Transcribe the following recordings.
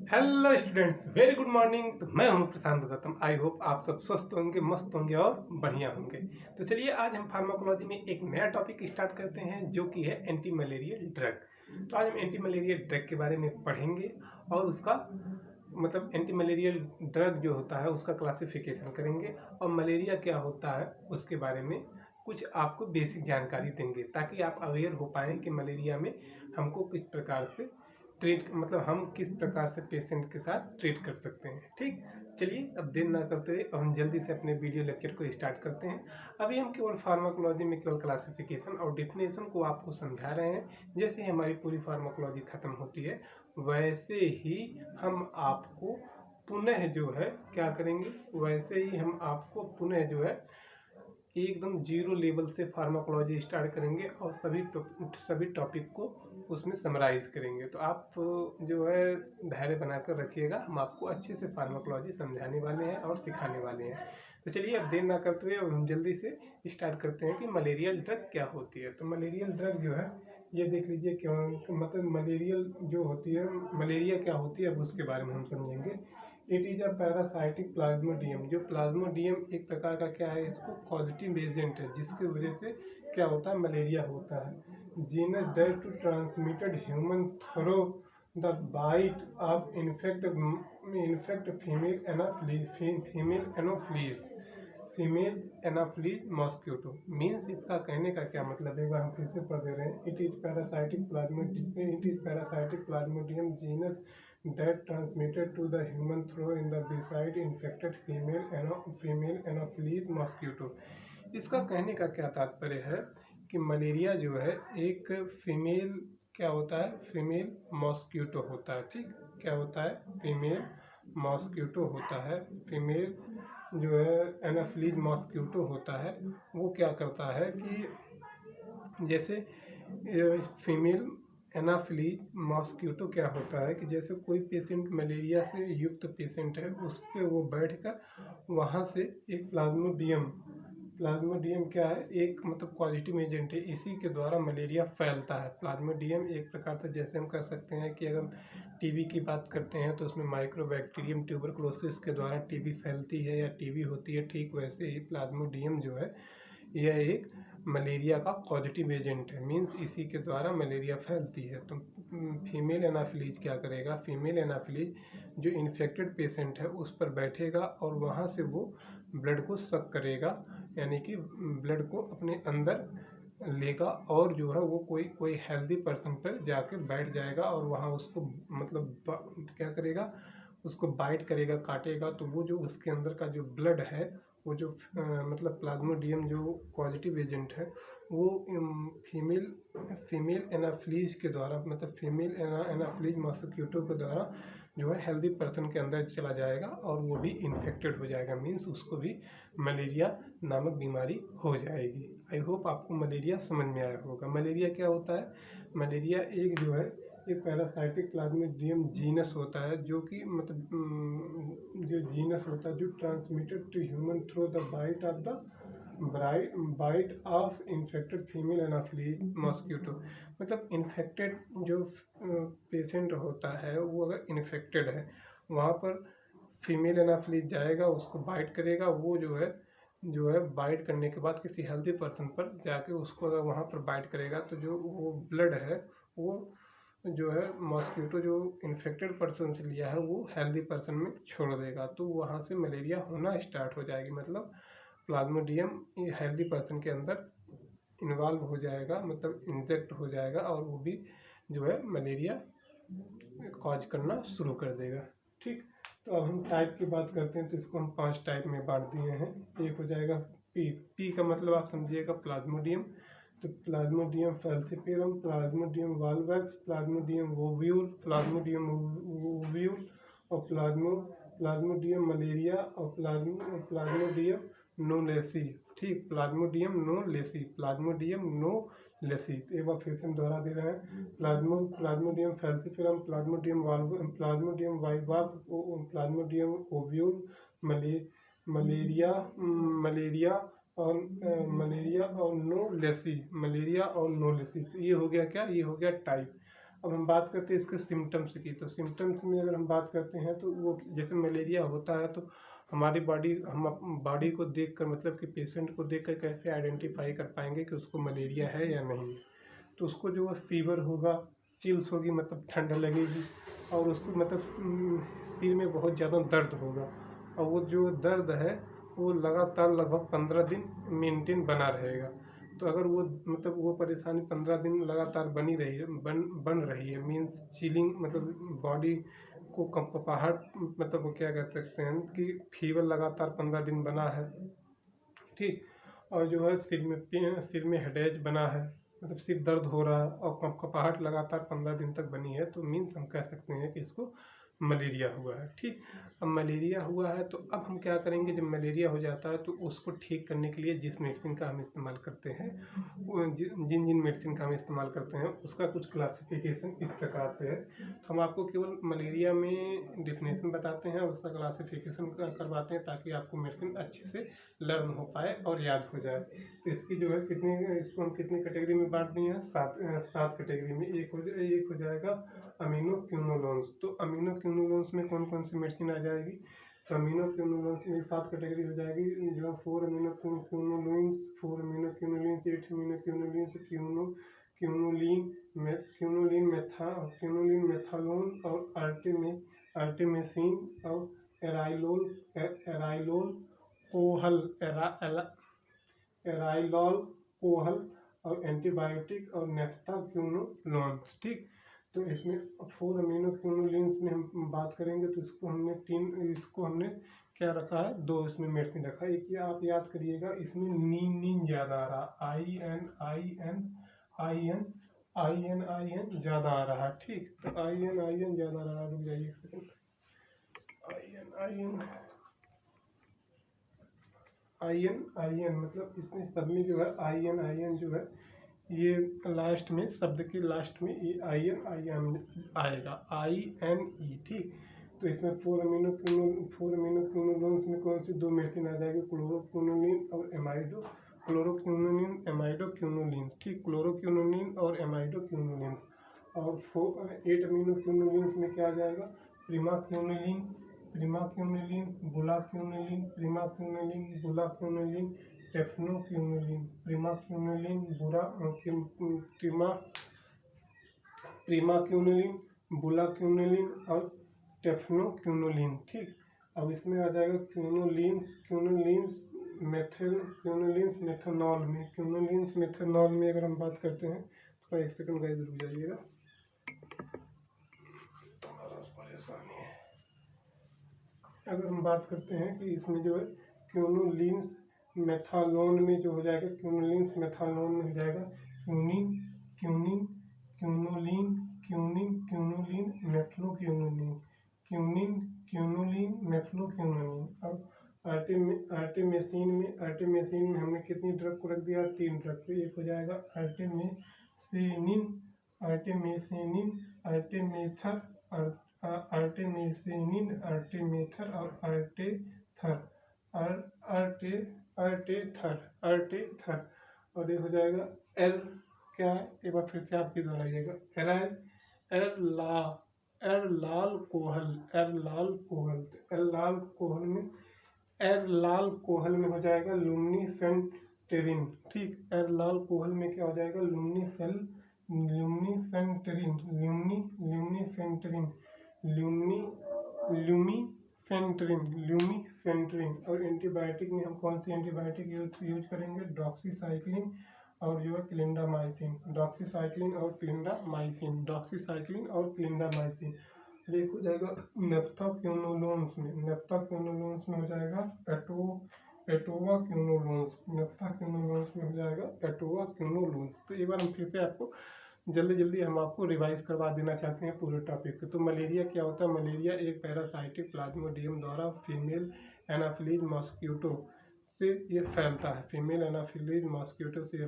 Hello students, very good morning. तो मैं हूं प्रशांत गौतम। आई होप आप सब स्वस्थ होंगे, मस्त होंगे और बढ़िया होंगे। तो चलिए आज हम फार्माकोलॉजी में एक नया टॉपिक स्टार्ट करते हैं जो कि है एंटी मलेरियल ड्रग। तो आज हम एंटी मलेरियल ड्रग के बारे में पढ़ेंगे और उसका मतलब एंटी मलेरियल ड्रग जो होता है उसका क्लासिफिकेशन करेंगे और मलेरिया क्या होता है उसके बारे में कुछ आपको बेसिक जानकारी देंगे ताकि आप अवेयर हो पाएँ कि मलेरिया में हमको किस प्रकार से ट्रीट मतलब हम किस प्रकार से पेशेंट के साथ ट्रीट कर सकते हैं। ठीक, चलिए अब देर ना करते हुए अब हम जल्दी से अपने वीडियो लेक्चर को स्टार्ट करते हैं। अभी हम केवल फार्माकोलॉजी में केवल क्लासिफिकेशन और डिफिनेशन को आपको समझा रहे हैं। जैसे ही हमारी पूरी फार्माकोलॉजी खत्म होती है वैसे ही हम आपको पुनः जो है क्या करेंगे, वैसे ही हम आपको पुनः जो है एकदम जीरो लेवल से फार्माकोलॉजी स्टार्ट करेंगे और सभी टॉपिक को उसमें समराइज करेंगे। तो आप जो है धैर्य बनाकर रखिएगा, हम आपको अच्छे से फार्माकोलॉजी समझाने वाले हैं और सिखाने वाले हैं। तो चलिए अब देर ना करते हुए अब हम जल्दी से स्टार्ट करते हैं कि मलेरियल ड्रग क्या होती है। तो मलेरियल ड्रग जो है ये देख लीजिए क्यों मतलब मलेरियल जो होती है, मलेरिया क्या होती है अब उसके बारे में हम समझेंगे। It is a parasitic Plasmodium. जो प्लाज्मोडियम एक प्रकार का क्या है, इसको पॉजिटिव एजेंट है जिसकी वजह से क्या होता है, मलेरिया होता है। Genus dare to transmitted human through the bite of infect female anopheles mosquito. Means इसका कहने का क्या मतलब है, एक बार हम फिर से पढ़ दे रहे हैं। It is parasitic Plasmodium genus that transmitted to the human through in the beside infected female anopheles mosquito। इसका कहने का क्या तात्पर्य है कि मलेरिया जो है एक फीमेल क्या होता है, फीमेल मॉस्क्यूटो होता है। ठीक, क्या होता है, फीमेल मॉस्क्यूटो होता है। फीमेल जो है एनाफ्लीज मॉस्क्यूटो होता है। वो क्या करता है कि जैसे फीमेल एनाफ्लीज मॉस्क्यूटो क्या होता है कि जैसे कोई पेशेंट मलेरिया से युक्त पेशेंट है उस पर वो बैठकर वहाँ से एक प्लाज्मोडियम क्या है, एक मतलब पॉजिटिव एजेंट है, इसी के द्वारा मलेरिया फैलता है। प्लाज्मोडियम एक प्रकार से जैसे हम कह सकते हैं कि अगर टीबी की बात करते हैं तो उसमें माइक्रोबैक्टीरियम ट्यूबरकुलोसिस के द्वारा टीबी फैलती है या टीबी होती है, ठीक वैसे ही प्लाज्मोडियम जो है यह एक मलेरिया का पॉजिटिव एजेंट है। मीन्स इसी के द्वारा मलेरिया फैलती है। तो फीमेल एनाफ्लीज क्या करेगा, फीमेल एनाफ्लीज जो इन्फेक्टेड पेशेंट है उस पर बैठेगा और वहाँ से वो ब्लड को सक करेगा, यानी कि ब्लड को अपने अंदर लेगा और जो है वो कोई हेल्दी पर्सन पर जाके बैठ जाएगा और वहाँ उसको मतलब क्या करेगा, उसको बाइट करेगा, काटेगा। तो वो जो उसके अंदर का जो ब्लड है वो जो मतलब प्लाज्मोडियम जो पॉजिटिव एजेंट है वो फीमेल एनाफ्लीज के द्वारा मतलब फीमेल एनाफ्लीज मॉस्क्यूटो के द्वारा जो है हेल्दी पर्सन के अंदर चला जाएगा और वो भी इन्फेक्टेड हो जाएगा। मीन्स उसको भी मलेरिया नामक बीमारी हो जाएगी। आई होप आपको मलेरिया समझ में आया होगा। मलेरिया क्या होता है, मलेरिया एक जो है एक पैरासाइटिक प्लाज्मोडियम जीनस होता है जो कि मतलब जो जीनस होता है जो transmitted to human through the bite of infected female anopheles mosquito. मतलब इन्फेक्टेड जो पेशेंट होता है वो अगर इन्फेक्टेड है वहाँ पर फीमेल एनाफ्लीज जाएगा, उसको बाइट करेगा। वो जो है बाइट करने के बाद किसी हेल्दी पर्सन पर जाके उसको अगर वहाँ पर बाइट करेगा तो जो वो ब्लड है वो जो है मॉस्क्यूटो जो इन्फेक्टेड पर्सन से लिया है वो हेल्दी पर्सन में छोड़ देगा, तो वहाँ से मलेरिया होना स्टार्ट हो जाएगी। मतलब प्लाज्मोडियम हेल्दी पर्सन के अंदर इन्वॉल्व हो जाएगा, मतलब इंजेक्ट हो जाएगा और वो भी जो है मलेरिया कॉज करना शुरू कर देगा। ठीक, तो अब हम टाइप की बात करते हैं तो इसको हम 5 टाइप में बांट दिए हैं। एक हो जाएगा पी का मतलब आप समझिएगा प्लाज्मोडियम। तो Plasmodium falciparum, Plasmodium vivax, Plasmodium ovale और प्लाज्मोडियम मलेरिया और प्लाज्मोडियम नोलेसी। ठीक, प्लाज्मोडियम नोलेसी। एक बार फिर से हम दोहरा दे रहे हैं। Plasmodium falciparum, Plasmodium vivax, Plasmodium ovale, malaria और नो लेसी। तो ये हो गया क्या, ये हो गया टाइप। अब हम बात करते हैं इसके सिम्टम्स की। तो सिम्टम्स में अगर हम बात करते हैं तो वो जैसे मलेरिया होता है तो हमारी हम बॉडी को देखकर मतलब कि पेशेंट को देखकर कैसे आइडेंटिफाई कर पाएंगे कि उसको मलेरिया है या नहीं। तो उसको जो है फीवर होगा, चिल्स होगी मतलब ठंड लगेगी, और उसको मतलब सिर में बहुत ज़्यादा दर्द होगा, और वो जो दर्द है वो लगातार लगभग 15 दिन मेंटेन बना रहेगा। तो अगर वो मतलब वो परेशानी 15 दिन लगातार बन रही है मीन्स चिलिंग मतलब बॉडी को कंपकपाहट मतलब वो क्या कह सकते हैं कि फीवर लगातार 15 दिन बना है, ठीक। और जो है सिर में हेडेज बना है मतलब सिर दर्द हो रहा है और कंपकपाहट लगातार 15 दिन तक बनी है, तो मीन्स हम कह सकते हैं कि इसको मलेरिया हुआ है, ठीक। अब मलेरिया हुआ है तो अब हम क्या करेंगे, जब मलेरिया हो जाता है तो उसको ठीक करने के लिए जिस मेडिसिन का हम इस्तेमाल करते हैं जिन जिन मेडिसिन का हम इस्तेमाल करते हैं उसका कुछ क्लासिफिकेशन इस प्रकार से है। तो हम आपको केवल मलेरिया में डिफिनेशन बताते हैं, उसका क्लासिफिकेशन करवाते हैं ताकि आपको मेडिसिन अच्छे से लर्न हो पाए और याद हो जाए। तो इसकी जो है इसको हम कितनी कैटेगरी में बांट दिए हैं, सात कैटेगरी में। एक हो जाएगा अमीनोक्विनोलोन्स। तो अमीनोक्विनोलोन्स में कौन कौन सी मेडिसिन आ जाएगी, तो अमीनोक्विनोलोन्स में 7 कैटेगरी हो जाएगी, जो 4 अमीनोक्विनोलिन्स, 8 अमीनोक्विनोलिन्स, क्यूनोलिन, मेथालोन और आर्टेमेसिन और एराइलोल कोहल और एंटीबायोटिक और नेफ्थाक्विनोलोन्स, ठीक। तो इसमें 4 अमीनोक्विनोलिन्स में हम बात करेंगे तो इसको हमने क्या रखा है, 2 इसमें मेडिसिन रखा है। एक ये आप याद करिएगा, इसमें नीन ज़्यादा आ रहा, आई एन ज़्यादा आ रहा, ठीक। तो आई एन ज़्यादा आ रहा, रुक जाइए एक सेकंड। आई एन मतलब इसमें सब में जो है आई एन जो है ये लास्ट में, शब्द के लास्ट में ये आई एन आएगा, INE, ठीक। तो इसमें 4 अमीनोक्विनोलोन्स में कौन सी 2 मेडिसिन आ जाएगी, क्लोरोक्विनोलिन और एमाइडोक्विनोलिन, ठीक। क्लोरोक्विनोलिन और एमाइडोक्विनोलिन्स। और 8 अमीनोक्विनोलिन्स में क्या आ जाएगा, प्रिमाक्विनोलिन, बुलाक्विनोलिन, टेफनोक्विनोलिन, बुलाक्विनोलिन और टेफनोक्विनोलिन, ठीक। अब इसमें आ जाएगा क्विनोलिन्स मेथनॉल में अगर हम बात करते हैं तो एक सेकंड गाइस रुक जाइएगा, अगर हम बात करते हैं कि इसमें जो है क्विनोलिन्स मेथालोन में जो हो जाएगा, क्विनोलिन्स मेथालोन में हो जाएगा क्यूनिन, मेफ्लोक्विनोलिन। अब आर्टेमेसिन में हमने कितनी ड्रग को रख दिया, 3 ड्रग। तो एक हो जाएगा आर्टेमेथर और अर्टेथर। और ये हो जाएगा एल, क्या है एक बार फिर से आपकी दोहराइएगा, एरलाल कोहल में हो जाएगा लुम्नीफेंटेरिन, ठीक। एरलाल कोहल में क्या हो जाएगा, ल्यूमीफेंटरिन। और एंटीबायोटिक में हम कौन सी एंटीबायोटिक यूज करेंगे, डॉक्सीसाइक्लिन और जो है क्लिंडामाइसिन, डॉक्सीसाइक्लिन और क्लिंडामाइसिन। एक हो जाएगा नेफ्थाक्विनोलोन्स में हो जाएगा एटोवाक्विनोलोन्स। तो एक बार हम फिर से आपको जल्दी हम आपको रिवाइज करवा देना चाहते हैं पूरे टॉपिक को। तो मलेरिया क्या होता है, मलेरिया एक पैरासाइटिक प्लाज्मोडियम द्वारा फीमेल एनाफिलीज मॉस्किटो से ये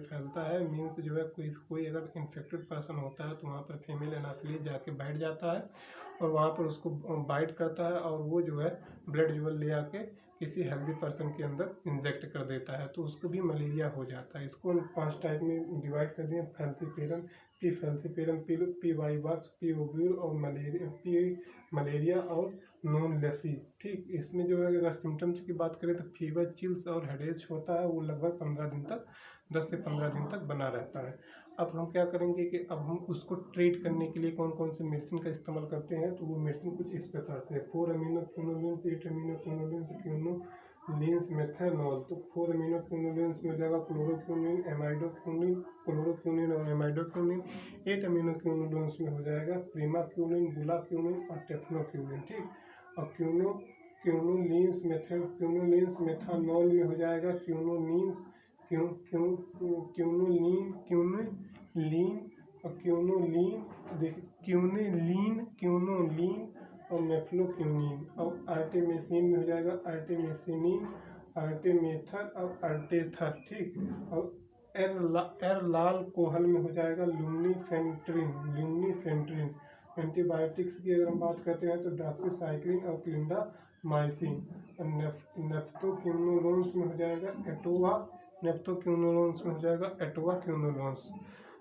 फैलता है, मीन्स जो है कोई अगर इन्फेक्टेड पर्सन होता है तो वहाँ पर फीमेल एनाफिलीज जाके बैठ जाता है और वहाँ पर उसको बाइट करता है और वो जो है ब्लड जो है ले आके किसी हेल्दी पर्सन के अंदर इंजेक्ट कर देता है तो उसको भी मलेरिया हो जाता है। इसको हम 5 टाइप में डिवाइड कर दिए, falciparum, P falciparum, P vivax, P ovale और मलेरिया और नॉन लेसी। ठीक, इसमें जो है अगर सिम्टम्स की बात करें तो फीवर, चिल्स और हेडेक होता है, वो लगभग 15 दिन तक 10 से 15 दिन तक बना रहता है। अब हम क्या करेंगे कि अब हम उसको ट्रीट करने के लिए कौन कौन से मेडिसिन का इस्तेमाल करते हैं, तो वो मेडिसिन कुछ इस प्रकार से है। 4 amino quinolines, 8 amino quinolines, quinolines, methanol. तो 4 अमीनो क्विनोलिन्स में हो जाएगा क्लोरोक्विनिन, एमाइडोक्विनिन, क्लोरोक्विनिन और एमाइडोक्विनिन। 8 अमीनो क्विनोलिन्स में हो जाएगा प्रीमाक्विनिन, बुलाक्विनिन और टेफ्लोक्विनिन। ठीक, और क्विनोलिन्स मेथनॉल में हो जाएगा क्विनोलिन्स, क्यूनोलीन और मेफ्लोक्यूनिन। और आर्टेमिसिन में हो जाएगा आर्टेमिसिनिन, आर्टेमेथर और आर्टेथर। ठीक, और एरलाल कोहल में हो जाएगा लुम्नीफेंट्रिन। एंटीबायोटिक्स की अगर हम बात करते हैं तो डॉक्सीसाइक्लिन और क्लिंडामाइसिन। और नेफ्थोक्विनोलोन्स में हो जाएगा एटोवाक्विनोलोन्स।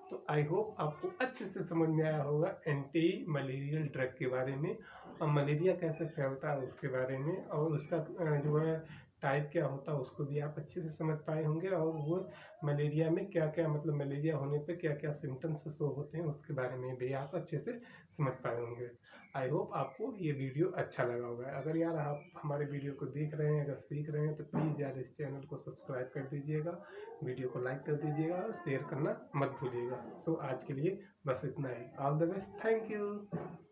तो आई होप आपको अच्छे से समझ में आया होगा एंटी मलेरियल ड्रग के बारे में, और मलेरिया कैसे फैलता है उसके बारे में, और उसका जो है टाइप क्या होता है उसको भी आप अच्छे से समझ पाए होंगे, और वो मलेरिया में क्या क्या, मतलब मलेरिया होने पे क्या क्या सिम्टम्स शो होते हैं उसके बारे में भी आप अच्छे से समझ पाए होंगे। आई होप आपको ये वीडियो अच्छा लगा होगा। अगर यार आप हमारे वीडियो को देख रहे हैं, अगर सीख रहे हैं, तो प्लीज़ यार इस चैनल को सब्सक्राइब कर दीजिएगा, वीडियो को लाइक कर दीजिएगा और शेयर करना मत भूलिएगा। सो आज के लिए बस इतना ही। All the best, thank you.